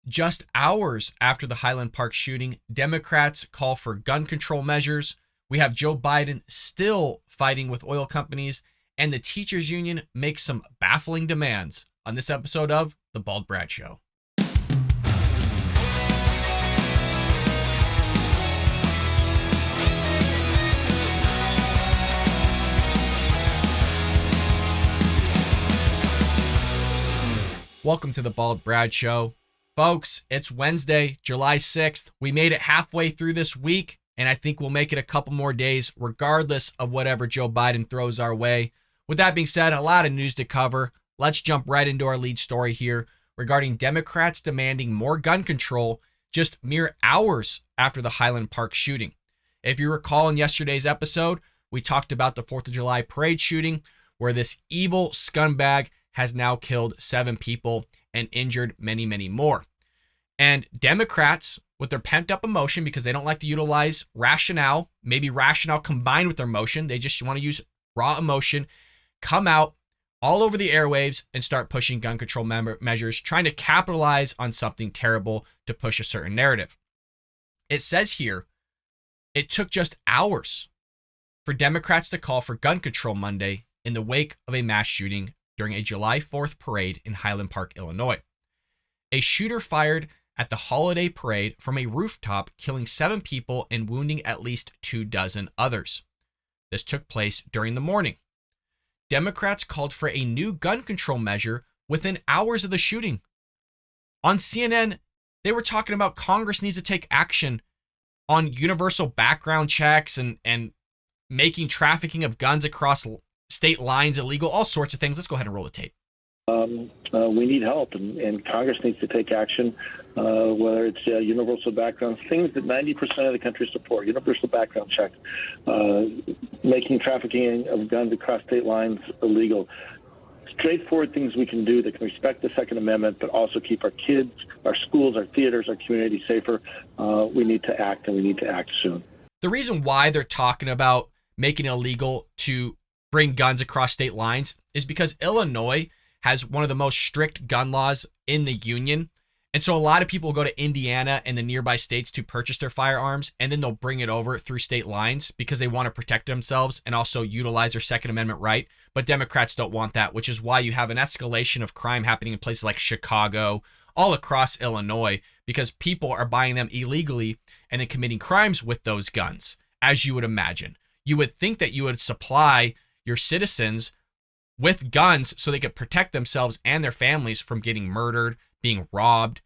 Just hours after the Highland Park shooting, Democrats call for gun control measures. We have Joe Biden still fighting with oil companies, and the teachers union makes some baffling demands on this episode of The Bald Brad Show. Welcome to The Bald Brad Show. Folks, it's Wednesday, July 6th. We made it halfway through this week, and I think we'll make it a couple more days, regardless of whatever Joe Biden throws our way. With that being said, a lot of news to cover. Let's jump right into our lead story here regarding Democrats demanding more gun control just mere hours after the Highland Park shooting. If you recall in yesterday's episode, we talked about the 4th of July parade shooting, where this evil scumbag has now killed 7 people and injured many, many more. And Democrats, with their pent up emotion, because they don't like to utilize rationale, maybe rationale combined with their emotion, they just want to use raw emotion, come out all over the airwaves and start pushing gun control measures, trying to capitalize on something terrible to push a certain narrative. It says here, it took just hours for Democrats to call for gun control Monday in the wake of a mass shooting during a July 4th parade in Highland Park, Illinois. A shooter fired at the holiday parade from a rooftop, killing 7 people and wounding at least 24 others. This took place during the morning. Democrats called for a new gun control measure within hours of the shooting. On CNN, they were talking about Congress needs to take action on universal background checks and making trafficking of guns across state lines illegal, all sorts of things. Let's go ahead and roll the tape. We need help, and Congress needs to take action, whether it's universal background, things that 90% of the country support, universal background checks, making trafficking of guns across state lines illegal. Straightforward things we can do that can respect the Second Amendment, but also keep our kids, our schools, our theaters, our community safer. We need to act, and we need to act soon. The reason why they're talking about making it illegal to bring guns across state lines is because Illinois has one of the most strict gun laws in the union. And so a lot of people go to Indiana and the nearby states to purchase their firearms, and then they'll bring it over through state lines because they want to protect themselves and also utilize their Second Amendment right. But Democrats don't want that, which is why you have an escalation of crime happening in places like Chicago, all across Illinois, because people are buying them illegally and then committing crimes with those guns, as you would imagine. You would think that you would supply your citizens with guns so they could protect themselves and their families from getting murdered, being robbed,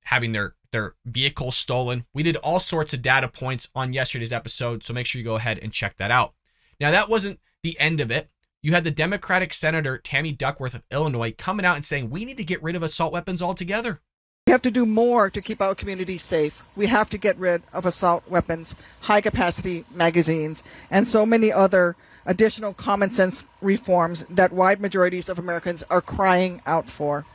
having their vehicles stolen. We did all sorts of data points on yesterday's episode, so make sure you go ahead and check that out. Now, that wasn't the end of it. You had the Democratic Senator Tammy Duckworth of Illinois coming out and saying, we need to get rid of assault weapons altogether. We have to do more to keep our communities safe. We have to get rid of assault weapons, high-capacity magazines, and so many other additional common sense reforms that wide majorities of Americans are crying out for.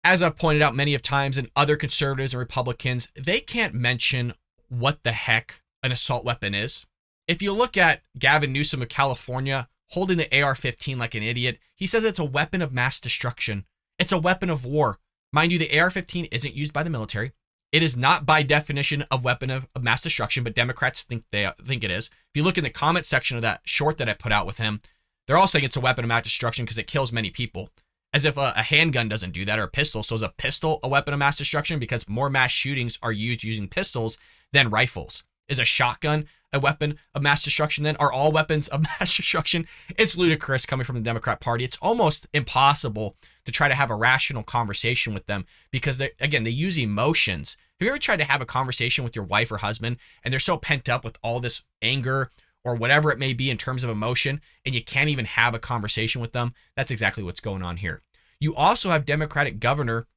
As I've pointed out many of times, and other conservatives and Republicans, they can't mention what the heck an assault weapon is. If you look at Gavin Newsom of California holding the AR-15 like an idiot, he says it's a weapon of mass destruction. It's a weapon of war. Mind you, the AR-15 isn't used by the military. It is not by definition a weapon of mass destruction, but Democrats think it is. If you look in the comment section of that short that I put out with him, they're all saying it's a weapon of mass destruction because it kills many people. As if a handgun doesn't do that, or a pistol. So is a pistol a weapon of mass destruction? Because more mass shootings are used using pistols than rifles. Is a shotgun a weapon of mass destruction then? Are all weapons of mass destruction? It's ludicrous coming from the Democrat Party. It's almost impossible to try to have a rational conversation with them because, they use emotions. Have you ever tried to have a conversation with your wife or husband and they're so pent up with all this anger or whatever it may be in terms of emotion, and you can't even have a conversation with them? That's exactly what's going on here. You also have Democratic governor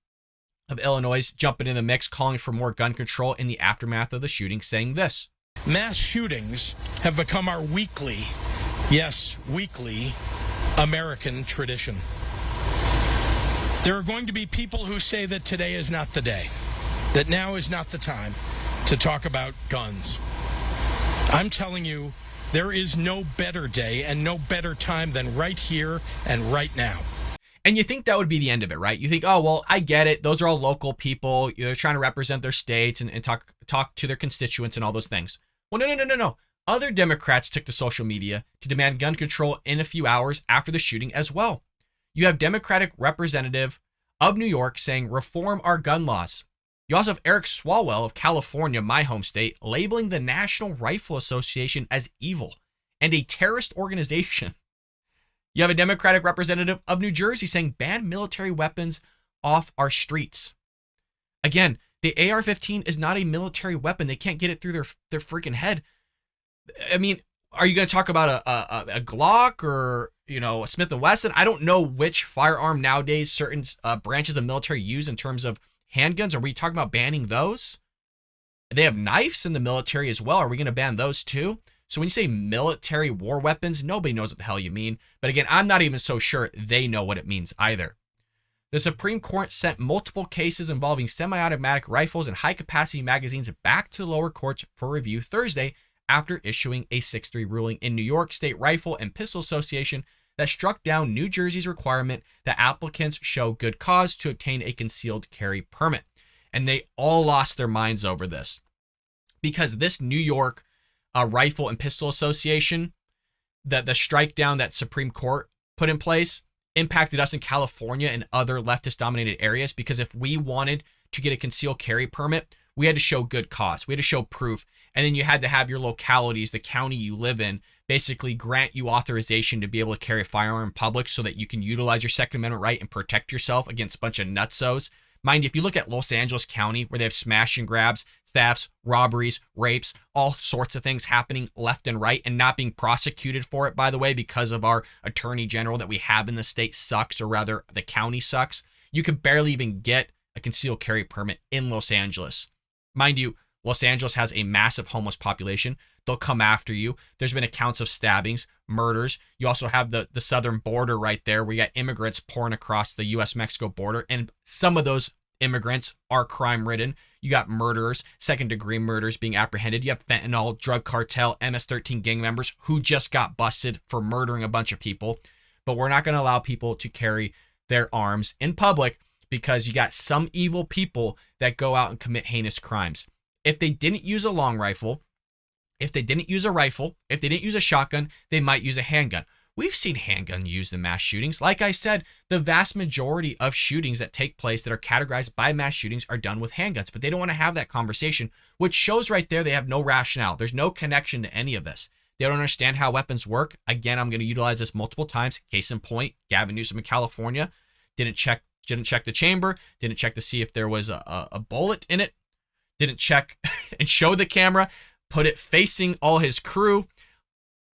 of Illinois jumping in the mix, calling for more gun control in the aftermath of the shooting, saying this. Mass shootings have become our weekly, yes, weekly American tradition. There are going to be people who say that today is not the day, that now is not the time to talk about guns. I'm telling you, there is no better day and no better time than right here and right now. And you think that would be the end of it, right? You think, oh, well, I get it. Those are all local people. They're trying to represent their states and talk to their constituents and all those things. Well, no. Other Democrats took to social media to demand gun control in a few hours after the shooting as well. You have Democratic representative of New York saying, reform our gun laws. You also have Eric Swalwell of California, my home state, labeling the National Rifle Association as evil and a terrorist organization. You have a Democratic representative of New Jersey saying ban military weapons off our streets. Again, the AR-15 is not a military weapon. They can't get it through their freaking head. I mean, are you going to talk about a Glock or, a Smith & Wesson? I don't know which firearm nowadays certain branches of military use in terms of handguns. Are we talking about banning those? They have knives in the military as well. Are we going to ban those too? So when you say military war weapons, nobody knows what the hell you mean. But again, I'm not even so sure they know what it means either. The Supreme Court sent multiple cases involving semi-automatic rifles and high-capacity magazines back to the lower courts for review Thursday after issuing a 6-3 ruling in New York State Rifle and Pistol Association that struck down New Jersey's requirement that applicants show good cause to obtain a concealed carry permit. And they all lost their minds over this because this New York Rifle and Pistol Association, that the strike down that Supreme Court put in place, impacted us in California and other leftist dominated areas, because if we wanted to get a concealed carry permit, we had to show good cause. We had to show proof. And then you had to have your localities, the county you live in, basically grant you authorization to be able to carry a firearm in public so that you can utilize your Second Amendment right and protect yourself against a bunch of nutsos. Mind you, if you look at Los Angeles County, where they have smash and grabs, thefts, robberies, rapes, all sorts of things happening left and right and not being prosecuted for it, by the way, because of our attorney general that we have in the state sucks, or rather the county sucks. You could barely even get a concealed carry permit in Los Angeles. Mind you, Los Angeles has a massive homeless population. They'll come after you. There's been accounts of stabbings, murders. You also have the southern border right there where you got immigrants pouring across the U.S.-Mexico border, and some of those immigrants are crime-ridden. You got murderers, second-degree murders being apprehended. You have fentanyl, drug cartel, MS-13 gang members who just got busted for murdering a bunch of people. But we're not going to allow people to carry their arms in public because you got some evil people that go out and commit heinous crimes. If they didn't use a long rifle, if they didn't use a rifle, if they didn't use a shotgun, they might use a handgun. We've seen handgun used in mass shootings. Like I said, the vast majority of shootings that take place that are categorized by mass shootings are done with handguns, but they don't want to have that conversation, which shows right there they have no rationale. There's no connection to any of this. They don't understand how weapons work. Again, I'm going to utilize this multiple times. Case in point, Gavin Newsom in California didn't check the chamber, didn't check to see if there was a bullet in it, didn't check and show the camera, put it facing all his crew,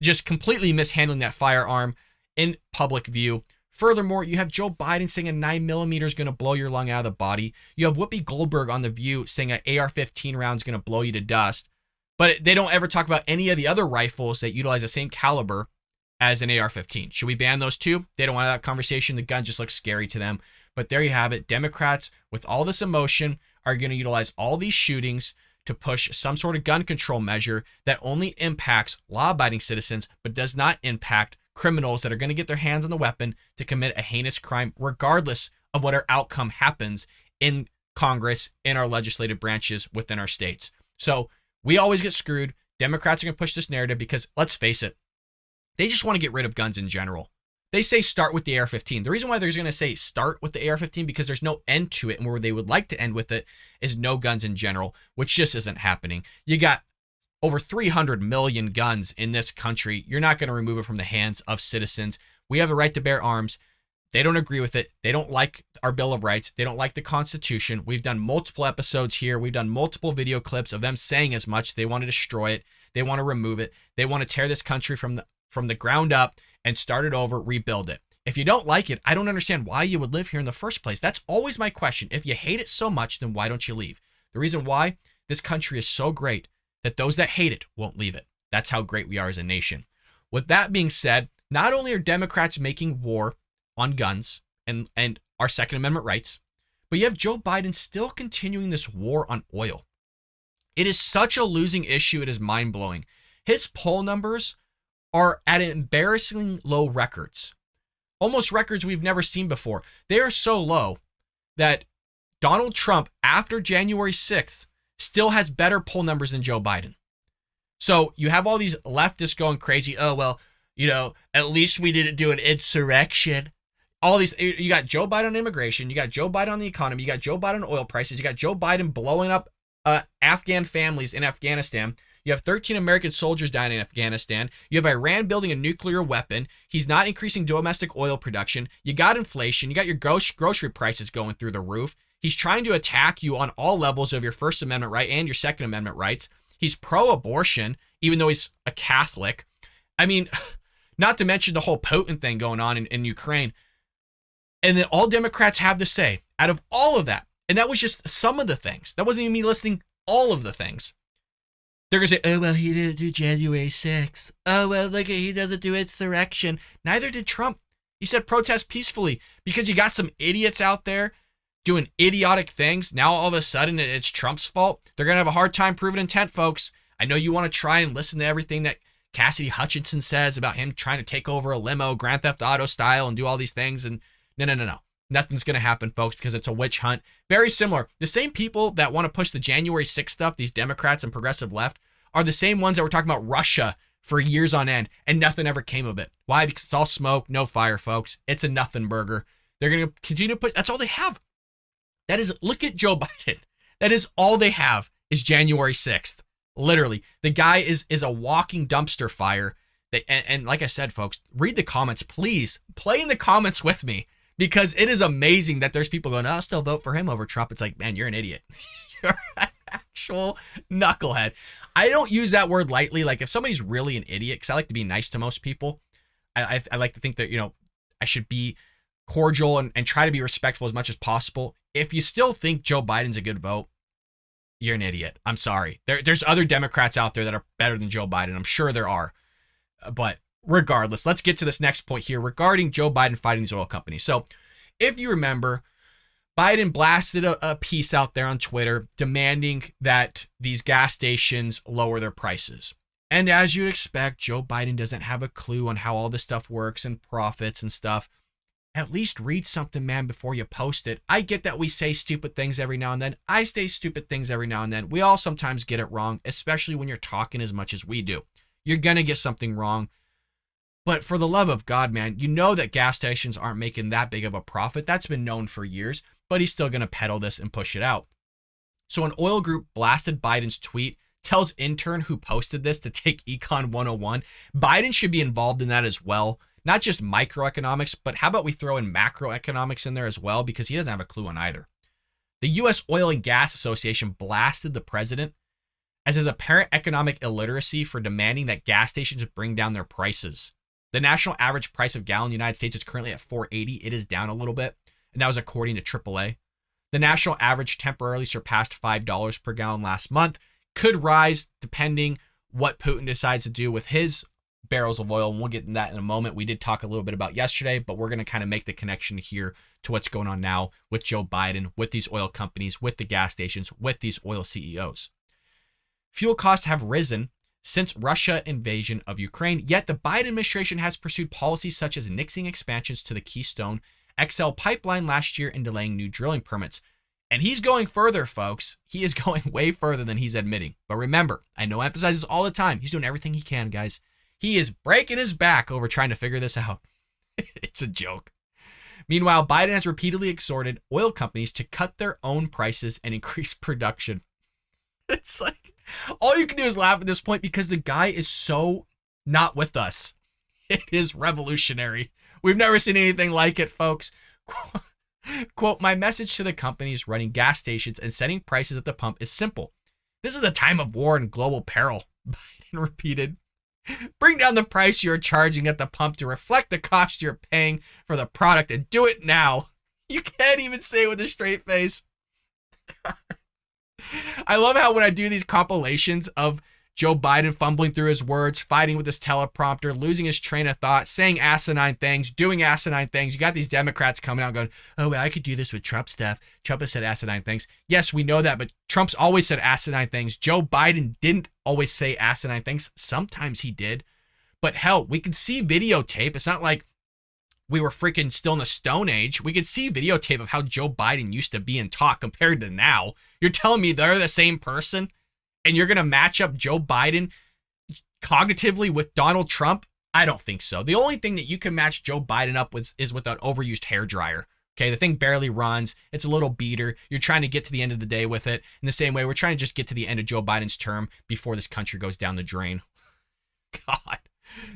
just completely mishandling that firearm in public view. Furthermore, you have Joe Biden saying a 9mm is going to blow your lung out of the body. You have Whoopi Goldberg on The View saying an AR-15 round is going to blow you to dust. But they don't ever talk about any of the other rifles that utilize the same caliber as an AR-15. Should we ban those too? They don't want that conversation. The gun just looks scary to them. But there you have it. Democrats, with all this emotion, are going to utilize all these shootings to push some sort of gun control measure that only impacts law-abiding citizens, but does not impact criminals that are going to get their hands on the weapon to commit a heinous crime, regardless of what our outcome happens in Congress, in our legislative branches within our states. So we always get screwed. Democrats are going to push this narrative because, let's face it, they just want to get rid of guns in general. They say start with the AR-15. The reason why they're going to say start with the AR-15 because there's no end to it, and where they would like to end with it is no guns in general, which just isn't happening. You got over 300 million guns in this country. You're not going to remove it from the hands of citizens. We have the right to bear arms. They don't agree with it. They don't like our Bill of Rights. They don't like the Constitution. We've done multiple episodes here. We've done multiple video clips of them saying as much. They want to destroy it. They want to remove it. They want to tear this country from the ground up and start it over, rebuild it. If you don't like it, I don't understand why you would live here in the first place. That's always my question. If you hate it so much, then why don't you leave? The reason why this country is so great that those that hate it won't leave it. That's how great we are as a nation. With that being said, not only are Democrats making war on guns and our Second Amendment rights, but you have Joe Biden still continuing this war on oil. It is such a losing issue. It is mind-blowing. His poll numbers are at embarrassingly low records. almost records we've never seen before. They are so low that Donald Trump, after January 6th, still has better poll numbers than Joe Biden. So you have all these leftists going crazy. Oh, well, at least we didn't do an insurrection. All these, you got Joe Biden on immigration, you got Joe Biden on the economy, you got Joe Biden on oil prices, you got Joe Biden blowing up Afghan families in Afghanistan. You have 13 American soldiers dying in Afghanistan. You have Iran building a nuclear weapon. He's not increasing domestic oil production. You got inflation. You got your grocery prices going through the roof. He's trying to attack you on all levels of your First Amendment right and your Second Amendment rights. He's pro-abortion, even though he's a Catholic. I mean, not to mention the whole Putin thing going on in Ukraine. And then all Democrats have to say, out of all of that, and that was just some of the things. That wasn't even me listing all of the things. They're going to say, oh, well, he didn't do January 6th. Oh, well, look, he doesn't do insurrection. Neither did Trump. He said protest peacefully because you got some idiots out there doing idiotic things. Now, all of a sudden, it's Trump's fault. They're going to have a hard time proving intent, folks. I know you want to try and listen to everything that Cassidy Hutchinson says about him trying to take over a limo, Grand Theft Auto style, and do all these things. And no. Nothing's going to happen, folks, because it's a witch hunt. Very similar. The same people that want to push the January 6th stuff, these Democrats and progressive left, are the same ones that were talking about Russia for years on end, and nothing ever came of it. Why? Because it's all smoke, no fire, folks. It's a nothing burger. They're going to continue to push. That's all they have. That is, look at Joe Biden. That is all they have is January 6th. Literally. The guy is a walking dumpster fire. And like I said, folks, read the comments. Please play in the comments with me. Because it is amazing that there's people going, oh, I'll still vote for him over Trump. It's like, man, you're an idiot. You're an actual knucklehead. I don't use that word lightly. Like if somebody's really an idiot, because I like to be nice to most people. I like to think that, I should be cordial and try to be respectful as much as possible. If you still think Joe Biden's a good vote, you're an idiot. I'm sorry. There's other Democrats out there that are better than Joe Biden. I'm sure there are. But regardless, let's get to this next point here regarding Joe Biden fighting these oil companies. So if you remember, Biden blasted a piece out there on Twitter demanding that these gas stations lower their prices. And as you'd expect, Joe Biden doesn't have a clue on how all this stuff works and profits and stuff. At least read something, man, before you post it. I get that we say stupid things every now and then. I say stupid things every now and then. We all sometimes get it wrong, especially when you're talking as much as we do. You're going to get something wrong. But for the love of God, man, you know that gas stations aren't making that big of a profit. That's been known for years, but he's still going to peddle this and push it out. So an oil group blasted Biden's tweet, tells intern who posted this to take Econ 101. Biden should be involved in that as well. Not just microeconomics, but how about we throw in macroeconomics in there as well, because he doesn't have a clue on either. The U.S. Oil and Gas Association blasted the president as his apparent economic illiteracy for demanding that gas stations bring down their prices. The national average price of gallon in the United States is currently at $4.80. It is down a little bit, and that was according to AAA. The national average temporarily surpassed $5 per gallon last month. Could rise depending what Putin decides to do with his barrels of oil, and we'll get into that in a moment. We did talk a little bit about yesterday, but we're going to kind of make the connection here to what's going on now with Joe Biden, with these oil companies, with the gas stations, with these oil CEOs. Fuel costs have risen since Russia invasion of Ukraine, yet the Biden administration has pursued policies such as nixing expansions to the Keystone XL pipeline last year and delaying new drilling permits. And he's going further, folks. He is going way further than he's admitting. But remember, I know I emphasize this all the time. He's doing everything he can, guys. He is breaking his back over trying to figure this out. It's a joke. Meanwhile, Biden has repeatedly exhorted oil companies to cut their own prices and increase production. It's like, all you can do is laugh at this point because the guy is so not with us. It is revolutionary. We've never seen anything like it, folks. Quote, my message to the companies running gas stations and setting prices at the pump is simple. This is a time of war and global peril, Biden repeated. Bring down the price you're charging at the pump to reflect the cost you're paying for the product and do it now. You can't even say it with a straight face. I love how when I do these compilations of Joe Biden fumbling through his words, fighting with his teleprompter, losing his train of thought, saying asinine things, doing asinine things. You got these Democrats coming out going, oh, well, I could do this with Trump stuff. Trump has said asinine things. Yes, we know that, but Trump's always said asinine things. Joe Biden didn't always say asinine things. Sometimes he did. But hell, we can see videotape. It's not like we were freaking still in the Stone Age. We could see videotape of how Joe Biden used to be and talk compared to now. You're telling me they're the same person? And you're going to match up Joe Biden cognitively with Donald Trump? I don't think so. The only thing that you can match Joe Biden up with is with an overused hairdryer. Okay, the thing barely runs. It's a little beater. You're trying to get to the end of the day with it. In the same way, we're trying to just get to the end of Joe Biden's term before this country goes down the drain. God.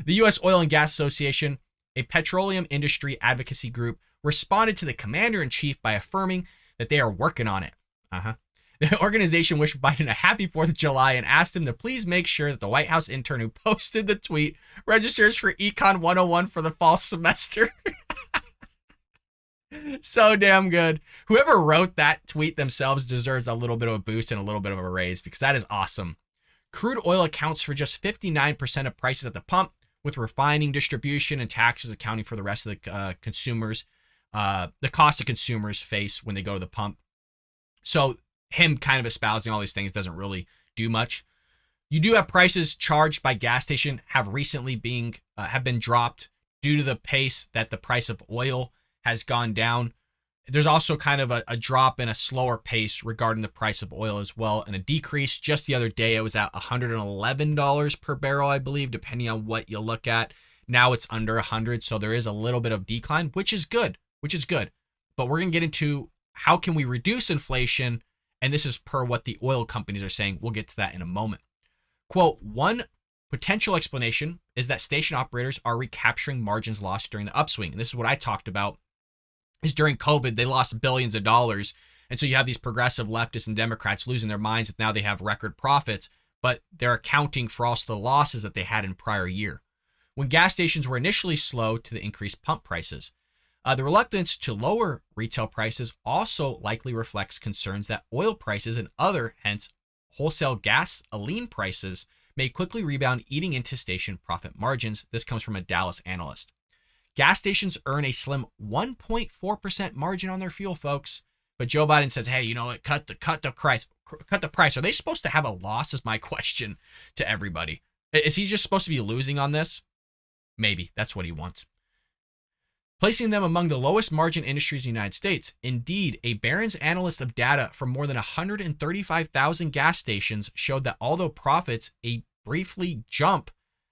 The U.S. Oil and Gas Association, a petroleum industry advocacy group, responded to the commander-in-chief by affirming that they are working on it. The organization wished Biden a happy 4th of July and asked him to please make sure that the White House intern who posted the tweet registers for Econ 101 for the fall semester. So damn good. Whoever wrote that tweet themselves deserves a little bit of a boost and a little bit of a raise, because that is awesome. Crude oil accounts for just 59% of prices at the pump, with refining, distribution, and taxes accounting for the rest of the consumers, the cost that consumers face when they go to the pump. So him kind of espousing all these things doesn't really do much. You do have prices charged by gas station have recently have been dropped due to the pace that the price of oil has gone down. There's also kind of a drop in a slower pace regarding the price of oil as well, and a decrease. Just the other day, it was at $111 per barrel, I believe, depending on what you look at. Now it's under 100, so there is a little bit of decline, which is good. But we're going to get into how can we reduce inflation, and this is per what the oil companies are saying. We'll get to that in a moment. Quote, one potential explanation is that station operators are recapturing margins lost during the upswing. And this is what I talked about. Is during COVID, they lost billions of dollars. And so you have these progressive leftists and Democrats losing their minds that now they have record profits, but they're accounting for also the losses that they had in prior year. When gas stations were initially slow to the increased pump prices, the reluctance to lower retail prices also likely reflects concerns that oil prices and other, hence wholesale gasoline prices, may quickly rebound, eating into station profit margins. This comes from a Dallas analyst. Gas stations earn a slim 1.4% margin on their fuel, folks. But Joe Biden says, hey, you know what? Cut the price. Are they supposed to have a loss is my question to everybody. Is he just supposed to be losing on this? Maybe. That's what he wants. Placing them among the lowest margin industries in the United States. Indeed, a Barron's analyst of data from more than 135,000 gas stations showed that although profits briefly jump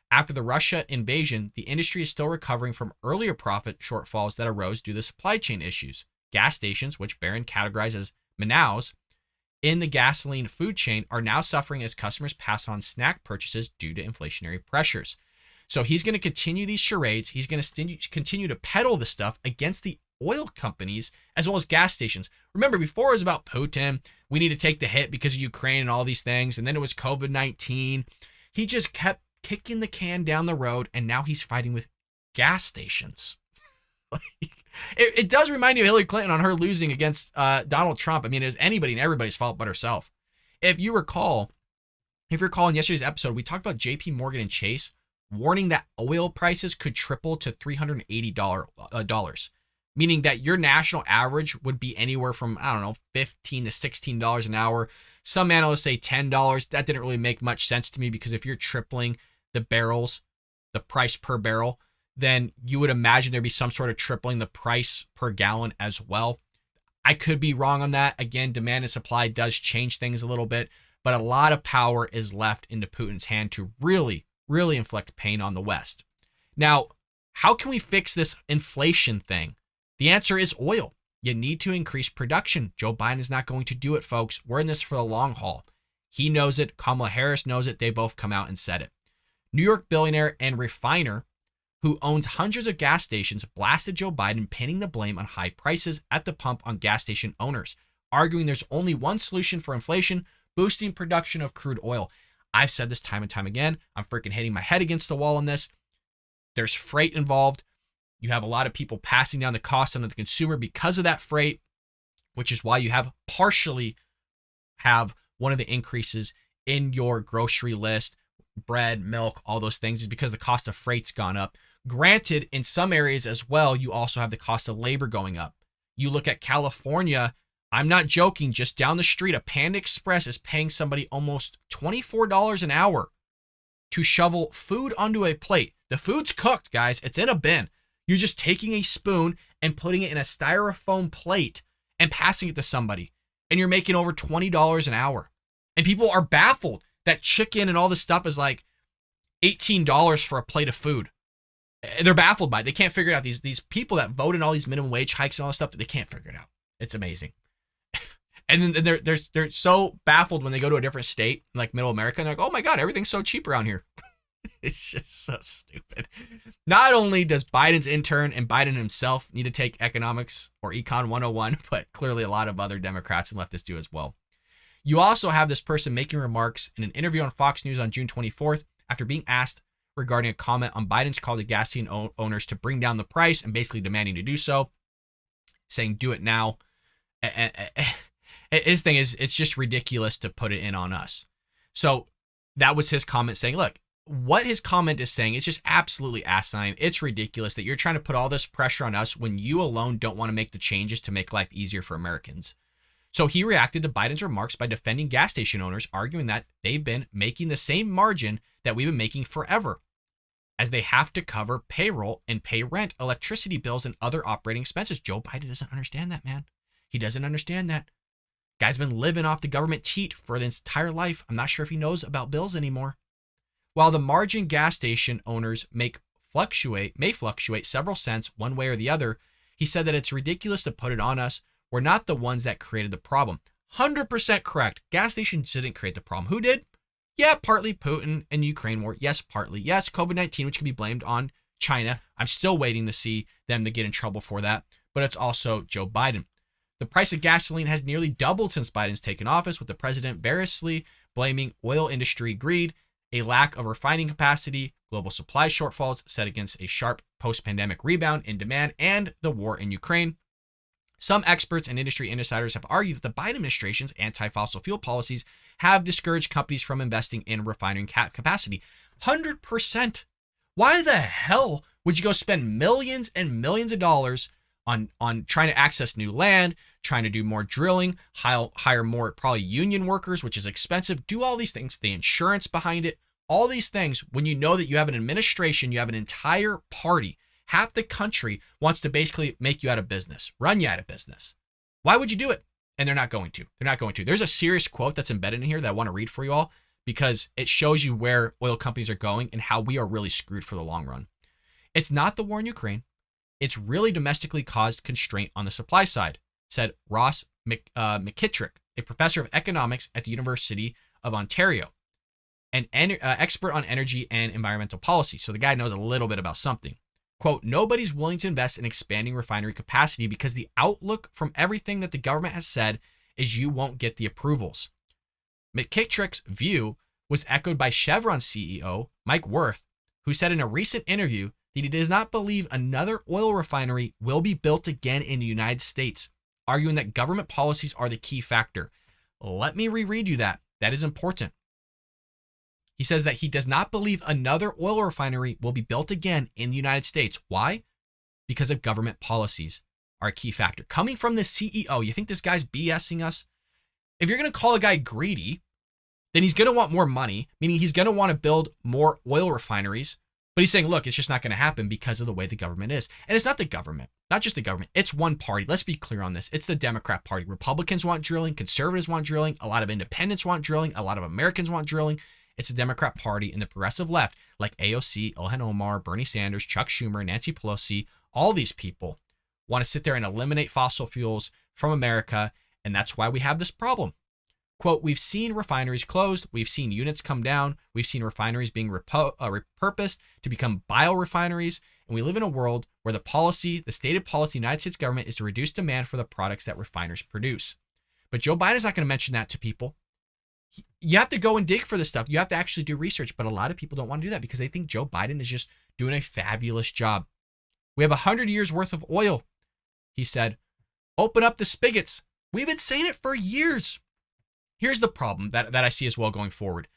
after the Russia invasion, the industry is still recovering from earlier profit shortfalls that arose due to supply chain issues. Gas stations, which Barron categorized as Manaus in the gasoline food chain, are now suffering as customers pass on snack purchases due to inflationary pressures. So he's going to continue these charades. He's going to continue to peddle the stuff against the oil companies as well as gas stations. Remember, before it was about Putin, we need to take the hit because of Ukraine and all these things, and then it was COVID-19. He just kept kicking the can down the road, and now he's fighting with gas stations. It does remind you of Hillary Clinton on her losing against Donald Trump. I mean, it was anybody and everybody's fault but herself. If you recall in yesterday's episode, we talked about JP Morgan and Chase warning that oil prices could triple to $380, meaning that your national average would be anywhere from, I don't know, $15 to $16 an hour. Some analysts say $10. That didn't really make much sense to me, because if you're tripling the price per barrel, then you would imagine there'd be some sort of tripling the price per gallon as well. I could be wrong on that. Again, demand and supply does change things a little bit, but a lot of power is left into Putin's hand to really inflict pain on the West. Now, how can we fix this inflation thing? The answer is oil. You need to increase production. Joe Biden is not going to do it, folks. We're in this for the long haul. He knows it. Kamala Harris knows it. They both come out and said it. New York billionaire and refiner who owns hundreds of gas stations blasted Joe Biden, pinning the blame on high prices at the pump on gas station owners, arguing there's only one solution for inflation: boosting production of crude oil. I've said this time and time again. I'm freaking hitting my head against the wall on this. There's freight involved. You have a lot of people passing down the cost onto the consumer because of that freight, which is why you partially have one of the increases in your grocery list, bread, milk, all those things, is because the cost of freight's gone up. Granted, in some areas as well, you also have the cost of labor going up. You look at California, I'm not joking, just down the street, a Panda Express is paying somebody almost $24 an hour to shovel food onto a plate. The food's cooked, guys. It's in a bin. You're just taking a spoon and putting it in a styrofoam plate and passing it to somebody. And you're making over $20 an hour. And people are baffled that chicken and all this stuff is like $18 for a plate of food. They're baffled by it. They can't figure it out. These people that vote in all these minimum wage hikes and all this stuff, they can't figure it out. It's amazing. And then they're so baffled when they go to a different state, like Middle America, and they're like, oh my God, everything's so cheap around here. It's just so stupid. Not only does Biden's intern and Biden himself need to take economics or econ 101, but clearly a lot of other Democrats and leftists do as well. You also have this person making remarks in an interview on Fox News on June 24th after being asked regarding a comment on Biden's call to gasoline owners to bring down the price and basically demanding to do so, saying do it now. His thing is, it's just ridiculous to put it in on us. So that was his comment saying, look, what his comment is saying is just absolutely asinine. It's ridiculous that you're trying to put all this pressure on us when you alone don't want to make the changes to make life easier for Americans. So he reacted to Biden's remarks by defending gas station owners, arguing that they've been making the same margin that we've been making forever, as they have to cover payroll and pay rent, electricity bills, and other operating expenses. Joe Biden doesn't understand that, man. He doesn't understand that. Guy's been living off the government teat for his entire life. I'm not sure if he knows about bills anymore. While the margin gas station owners may fluctuate several cents one way or the other, he said that it's ridiculous to put it on us. We're not the ones that created the problem. 100% correct. Gas stations didn't create the problem. Who did? Yeah, partly Putin and Ukraine war. Yes, partly. Yes, COVID-19, which can be blamed on China. I'm still waiting to see them to get in trouble for that. But it's also Joe Biden. The price of gasoline has nearly doubled since Biden's taken office, with the president variously blaming oil industry greed, a lack of refining capacity, global supply shortfalls set against a sharp post-pandemic rebound in demand, and the war in Ukraine. Some experts and industry insiders have argued that the Biden administration's anti-fossil fuel policies have discouraged companies from investing in refining capacity. 100%. Why the hell would you go spend millions and millions of dollars on trying to access new land, trying to do more drilling, hire more probably union workers, which is expensive, do all these things, the insurance behind it, all these things, when you know that you have an administration, you have an entire party, half the country wants to basically make you out of business, run you out of business. Why would you do it? And they're not going to. They're not going to. There's a serious quote that's embedded in here that I want to read for you all because it shows you where oil companies are going and how we are really screwed for the long run. It's not the war in Ukraine. It's really domestically caused constraint on the supply side, said Ross McKittrick, a professor of economics at the University of Ontario, an expert on energy and environmental policy. So the guy knows a little bit about something. Quote, nobody's willing to invest in expanding refinery capacity because the outlook from everything that the government has said is you won't get the approvals. McKittrick's view was echoed by Chevron CEO Mike Wirth, who said in a recent interview that he does not believe another oil refinery will be built again in the United States, arguing that government policies are the key factor. Let me reread you that. That is important. He says that he does not believe another oil refinery will be built again in the United States. Why? Because of government policies are a key factor. Coming from the CEO, you think this guy's BSing us? If you're going to call a guy greedy, then he's going to want more money, meaning he's going to want to build more oil refineries. But he's saying, look, it's just not going to happen because of the way the government is. And it's not the government, not just the government. It's one party. Let's be clear on this. It's the Democrat Party. Republicans want drilling. Conservatives want drilling. A lot of independents want drilling. A lot of Americans want drilling. It's the Democrat Party and the progressive left, like AOC, Ilhan Omar, Bernie Sanders, Chuck Schumer, Nancy Pelosi. All these people want to sit there and eliminate fossil fuels from America. And that's why we have this problem. Quote, we've seen refineries closed. We've seen units come down. We've seen refineries being repurposed to become biorefineries. And we live in a world where the stated policy of the United States government is to reduce demand for the products that refiners produce. But Joe Biden is not going to mention that to people. You have to go and dig for this stuff. You have to actually do research. But a lot of people don't want to do that because they think Joe Biden is just doing a fabulous job. We have 100 years worth of oil, he said. Open up the spigots. We've been saying it for years. Here's the problem that I see as well going forward.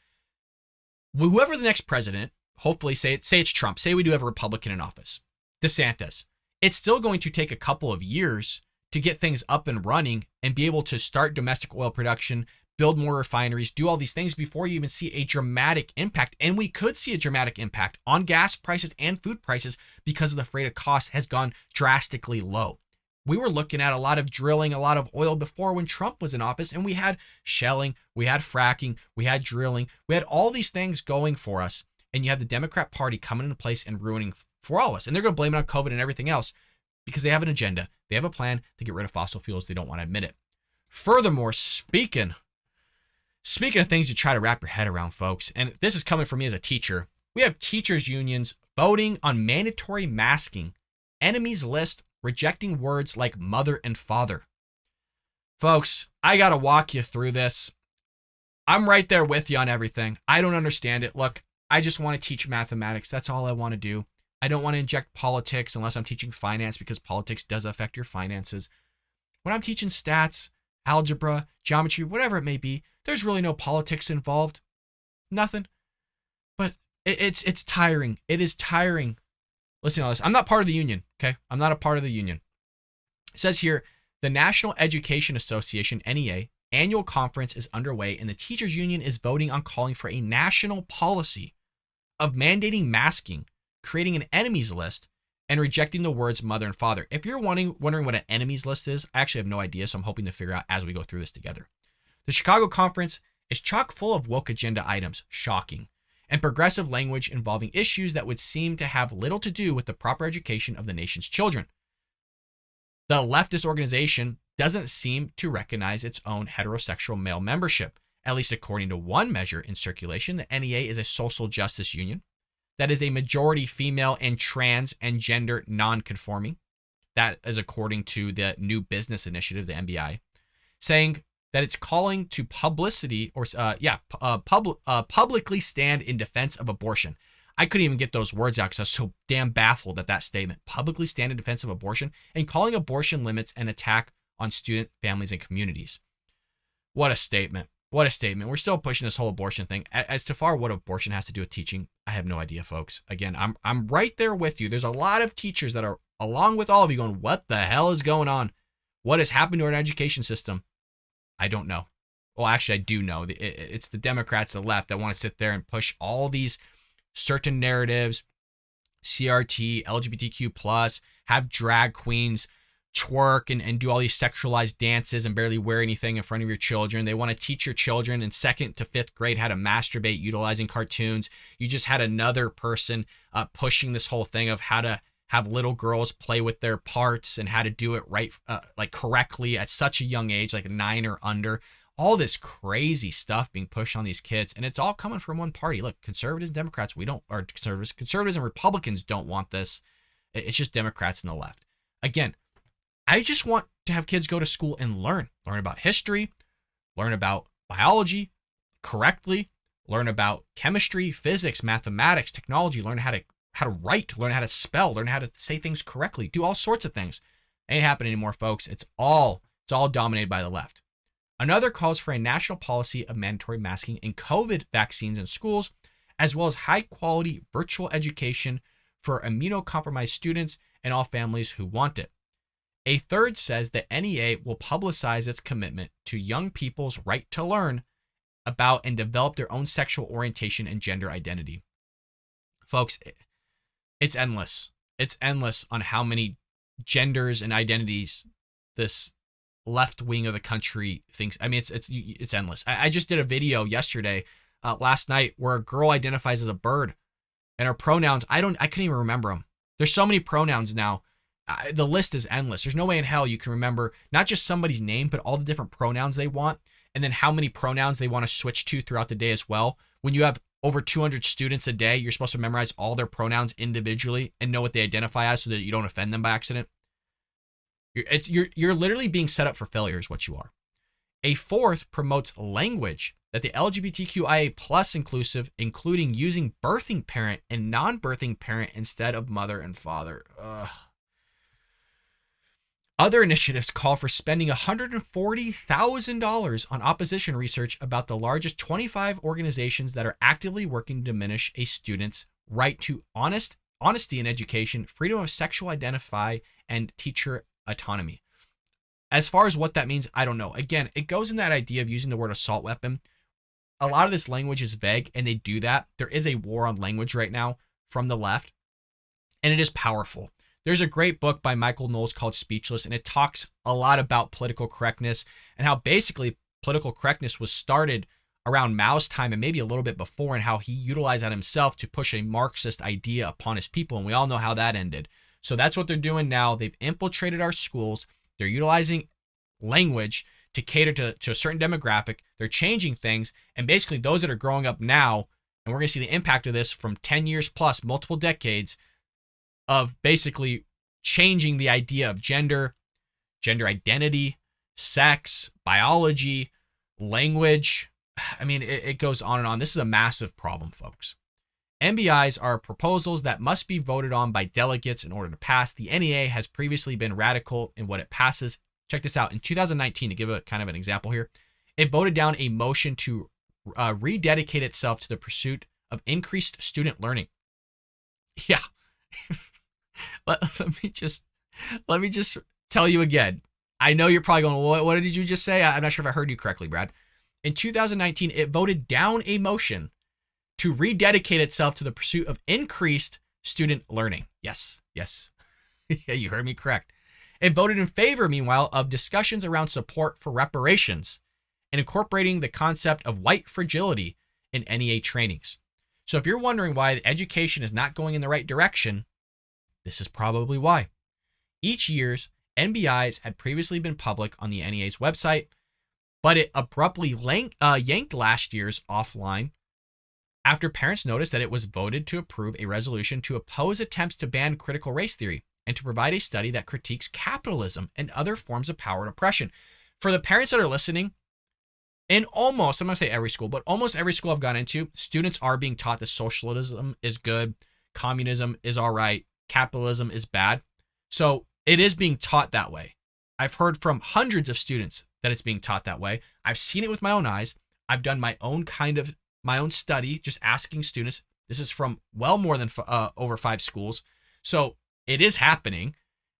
Whoever the next president, hopefully say it's Trump, say we do have a Republican in office, DeSantis, it's still going to take a couple of years to get things up and running and be able to start domestic oil production, build more refineries, do all these things before you even see a dramatic impact. And we could see a dramatic impact on gas prices and food prices because of the rate of cost has gone drastically low. We were looking at a lot of drilling, a lot of oil before when Trump was in office, and we had shelling, we had fracking, we had drilling, we had all these things going for us. And you have the Democrat Party coming into place and ruining for all of us. And they're going to blame it on COVID and everything else because they have an agenda. They have a plan to get rid of fossil fuels. They don't want to admit it. Furthermore, speaking of things you try to wrap your head around, folks, and this is coming from me as a teacher, we have teachers' unions voting on mandatory masking, enemies list, rejecting words like mother and father. Folks, I got to walk you through this. I'm right there with you on everything. I don't understand it. Look, I just want to teach mathematics. That's all I want to do. I don't want to inject politics unless I'm teaching finance because politics does affect your finances. When I'm teaching stats, algebra, geometry, whatever it may be, there's really no politics involved. Nothing. But it's tiring. It is tiring. Listen to this. I'm not part of the union, okay? I'm not a part of the union. It says here, the National Education Association, NEA, Annual Conference is underway, and the teachers union is voting on calling for a national policy of mandating masking, creating an enemies list, and rejecting the words mother and father. If you're wondering what an enemies list is, I actually have no idea, so I'm hoping to figure out as we go through this together. The Chicago Conference is chock full of woke agenda items, shocking, and progressive language involving issues that would seem to have little to do with the proper education of the nation's children. The leftist organization doesn't seem to recognize its own heterosexual male membership. At least according to one measure in circulation, the NEA is a social justice union that is a majority female and trans and gender non-conforming. That is according to the New Business Initiative, the NBI, saying that it's calling to publicly stand in defense of abortion. I couldn't even get those words out because I was so damn baffled at that statement. Publicly stand in defense of abortion and calling abortion limits an attack on student families and communities. What a statement. What a statement. We're still pushing this whole abortion thing. As to far what abortion has to do with teaching, I have no idea, folks. Again, I'm right there with you. There's a lot of teachers that are along with all of you going, what the hell is going on? What has happened to our education system? I don't know. Well, actually, I do know. It's the Democrats, the left, that want to sit there and push all these certain narratives, CRT, LGBTQ+, have drag queens twerk and do all these sexualized dances and barely wear anything in front of your children. They want to teach your children in 2nd to 5th grade how to masturbate utilizing cartoons. You just had another person pushing this whole thing of how to have little girls play with their parts and how to do it right, like correctly at such a young age, like 9 or under. All this crazy stuff being pushed on these kids, and it's all coming from one party. Look, conservatives and Democrats, conservatives and Republicans don't want this. It's just Democrats and the left. Again, I just want to have kids go to school and learn about history, learn about biology correctly, learn about chemistry, physics, mathematics, technology, learn how to write, learn how to spell, learn how to say things correctly, do all sorts of things. Ain't happening anymore, folks. It's all dominated by the left. Another calls for a national policy of mandatory masking and COVID vaccines in schools, as well as high-quality virtual education for immunocompromised students and all families who want it. A third says that NEA will publicize its commitment to young people's right to learn about and develop their own sexual orientation and gender identity. Folks, it's endless. It's endless on how many genders and identities this left wing of the country thinks. I mean, it's endless. I just did a video yesterday, last night, where a girl identifies as a bird, and her pronouns, I couldn't even remember them. There's so many pronouns now. The list is endless. There's no way in hell you can remember not just somebody's name, but all the different pronouns they want, and then how many pronouns they want to switch to throughout the day as well. When you have over 200 students a day, you're supposed to memorize all their pronouns individually and know what they identify as so that you don't offend them by accident. You're literally being set up for failure is what you are. A fourth promotes language that the LGBTQIA plus inclusive, including using birthing parent and non-birthing parent instead of mother and father. Ugh. Other initiatives call for spending $140,000 on opposition research about the largest 25 organizations that are actively working to diminish a student's right to honesty in education, freedom of sexual identify, and teacher autonomy. As far as what that means, I don't know. Again, it goes in that idea of using the word assault weapon. A lot of this language is vague, and they do that. There is a war on language right now from the left, and it is powerful. There's a great book by Michael Knowles called Speechless, and it talks a lot about political correctness and how basically political correctness was started around Mao's time and maybe a little bit before, and how he utilized that himself to push a Marxist idea upon his people, and we all know how that ended. So that's what they're doing now. They've infiltrated our schools. They're utilizing language to cater to a certain demographic. They're changing things, and basically those that are growing up now, and we're going to see the impact of this from 10 years plus, multiple decades, of basically changing the idea of gender identity, sex, biology, language. I mean, it goes on and on. This is a massive problem, folks. MBIs are proposals that must be voted on by delegates in order to pass. The NEA has previously been radical in what it passes. Check this out. In 2019, to give a kind of an example here, it voted down a motion to rededicate itself to the pursuit of increased student learning. Yeah. let me just tell you again. I know you're probably going, what did you just say? I'm not sure if I heard you correctly, Brad. In 2019, it voted down a motion to rededicate itself to the pursuit of increased student learning. Yes. Yeah, you heard me correct. It voted in favor, meanwhile, of discussions around support for reparations and incorporating the concept of white fragility in NEA trainings. So if you're wondering why education is not going in the right direction, this is probably why. Each year's NBIs had previously been public on the NEA's website, but it abruptly yanked last year's offline after parents noticed that it was voted to approve a resolution to oppose attempts to ban critical race theory and to provide a study that critiques capitalism and other forms of power and oppression. For the parents that are listening, in almost, I'm going to say every school, but almost every school I've gone into, students are being taught that socialism is good, communism is all right, capitalism is bad. So it is being taught that way. I've heard from hundreds of students that it's being taught that way. I've seen it with my own eyes. I've done my own study, just asking students. This is from well more than over 5 schools. So it is happening,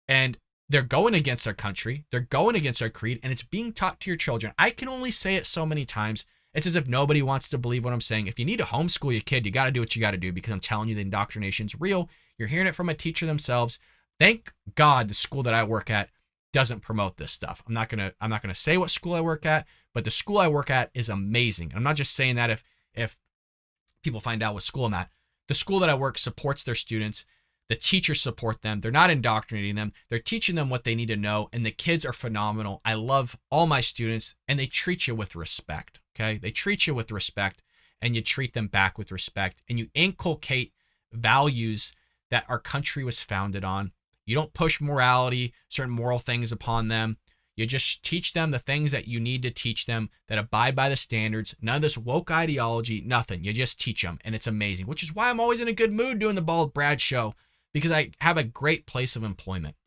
and they're going against our country. They're going against our creed, and it's being taught to your children. I can only say it so many times. It's as if nobody wants to believe what I'm saying. If you need to homeschool your kid, you got to do what you got to do, because I'm telling you, the indoctrination's real. You're hearing it from a teacher themselves. Thank God the school that I work at doesn't promote this stuff. I'm not gonna say what school I work at, but the school I work at is amazing. I'm not just saying that if people find out what school I'm at. The school that I work supports their students. The teachers support them. They're not indoctrinating them. They're teaching them what they need to know, and the kids are phenomenal. I love all my students, and they treat you with respect, okay? They treat you with respect, and you treat them back with respect, and you inculcate values that our country was founded on. You don't push morality, certain moral things upon them. You just teach them the things that you need to teach them that abide by the standards. None of this woke ideology, nothing. You just teach them, and it's amazing, which is why I'm always in a good mood doing the Bald Brad show, because I have a great place of employment.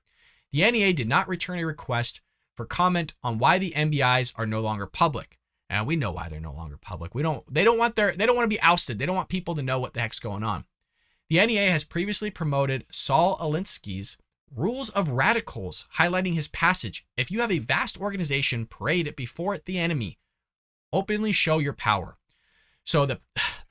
The NEA did not return a request for comment on why the MBIs are no longer public. And we know why they're no longer public. They don't want to be ousted. They don't want people to know what the heck's going on. The NEA has previously promoted Saul Alinsky's Rules of Radicals, highlighting his passage, "If you have a vast organization, parade it before the enemy. Openly show your power." So the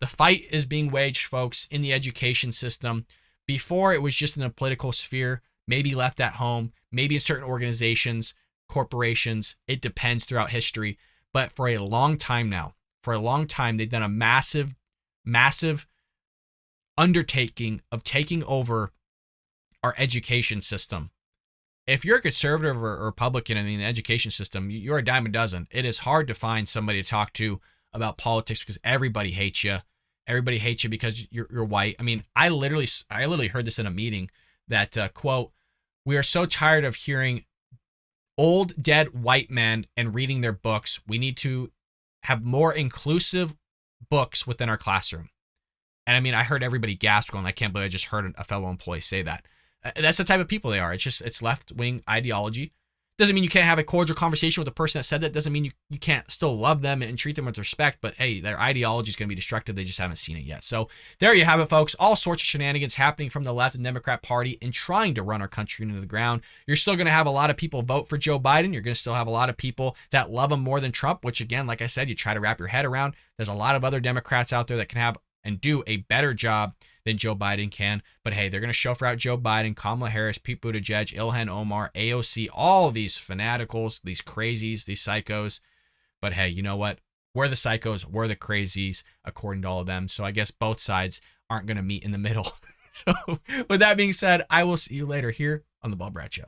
fight is being waged, folks, in the education system. Before, it was just in the political sphere, maybe left at home, maybe in certain organizations, corporations. It depends throughout history. But for a long time now, they've done a massive, massive undertaking of taking over our education system. If you're a conservative or Republican in the education system, you're a dime a dozen. It is hard to find somebody to talk to about politics because everybody hates you. Everybody hates you because you're white. I mean, I literally heard this in a meeting that, quote, "We are so tired of hearing old dead white men and reading their books. We need to have more inclusive books within our classroom." And I mean, I heard everybody gasp going, "I can't believe I just heard a fellow employee say that." That's the type of people they are. It's left-wing ideology. Doesn't mean you can't have a cordial conversation with the person that said that. Doesn't mean you can't still love them and treat them with respect. But hey, their ideology is going to be destructive. They just haven't seen it yet. So there you have it, folks. All sorts of shenanigans happening from the left and Democrat Party in trying to run our country into the ground. You're still going to have a lot of people vote for Joe Biden. You're going to still have a lot of people that love him more than Trump, which again, like I said, you try to wrap your head around. There's a lot of other Democrats out there that can have and do a better job than Joe Biden can. But hey, they're going to chauffeur out Joe Biden, Kamala Harris, Pete Buttigieg, Ilhan Omar, AOC, all of these fanaticals, these crazies, these psychos. But hey, you know what? We're the psychos, we're the crazies, according to all of them. So I guess both sides aren't going to meet in the middle. So with that being said, I will see you later here on The Bob Brat Show.